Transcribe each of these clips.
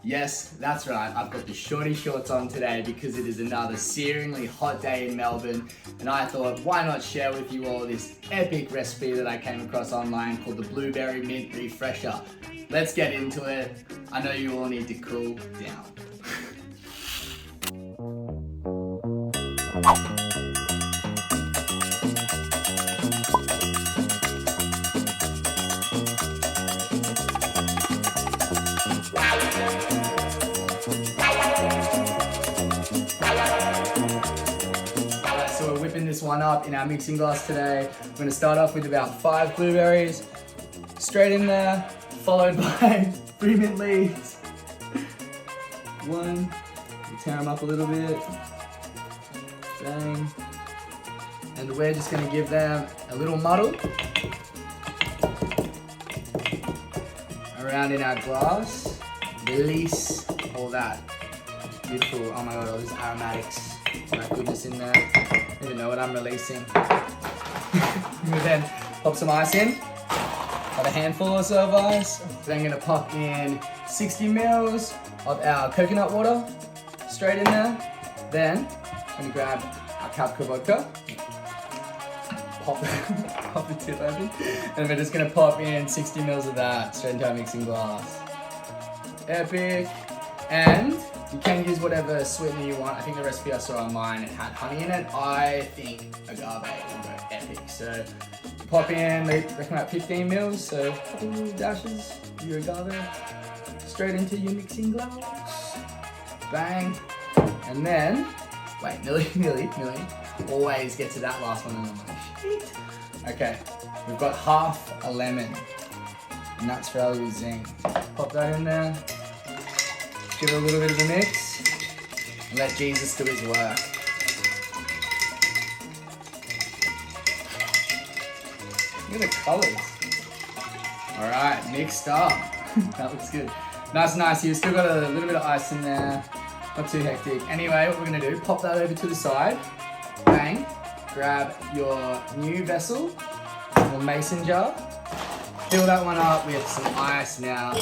Yes, that's right, I've got the shorty shorts on today because it is another searingly hot day in Melbourne, and I thought, why not share with you all this epic recipe that I came across online called the Blueberry Mint Refresher. Let's get into it. I know you all need to cool down. So we're whipping this one up in our mixing glass today. We're going to start off with about 5 blueberries, straight in there, followed by 3 mint leaves. 1, tear them up a little bit, bang, and we're just going to give them a little muddle around in our glass, release all that beautiful, oh my god, all these aromatics, all that goodness in there. I don't even know what I'm releasing. We then pop some ice in, about a handful or so of ice. Then I'm going to pop in 60 mils of our coconut water, straight in there. Then I'm going to grab our Capca vodka, pop the tip open, and we're just going to pop in 60 mils of that straight into our mixing glass. Epic. And you can use whatever sweetener you want. I think the recipe I saw online, it had honey in it. I think agave will go epic. So pop in, they reckon about 15 mils, so a couple little dashes of your agave straight into your mixing glass. Bang. And then, wait, nearly. Always get to that last one and I'm like, shit. Okay, we've got half a lemon, and that's for our little zing. Pop that in there. Give it a little bit of a mix and let Jesus do his work. Look at the colours. Alright, mixed up. That looks good. Nice. You've still got a little bit of ice in there. Not too hectic. Anyway, what we're going to do, pop that over to the side. Bang. Grab your new vessel, or mason jar. Fill that one up with some ice now.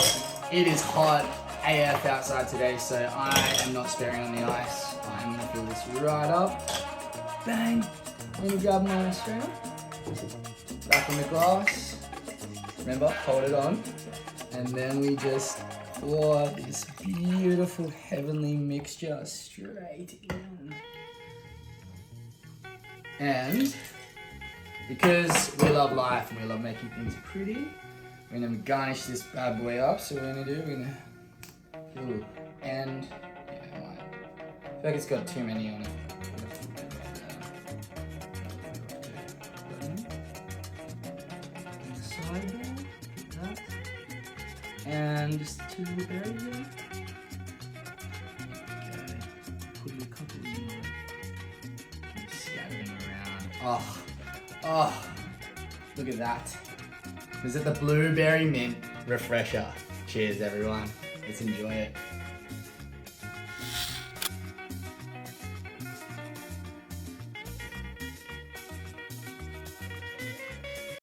It is hot AF outside today, so I am not sparing on the ice. I'm going to fill this right up. Bang. Let me grab my strainer. Back in the glass. Remember, hold it on. And then we just pour this beautiful heavenly mixture straight in. And because we love life and we love making things pretty, we're going to garnish this bad boy up. So we're going to do, and yeah, I feel like it's got too many on it. Side there, like that. And just 2 little berries in. Okay, put a couple in there. And scatter them around. Oh, look at that. Is it the Blueberry Mint Refresher? Cheers, everyone. Let's enjoy it.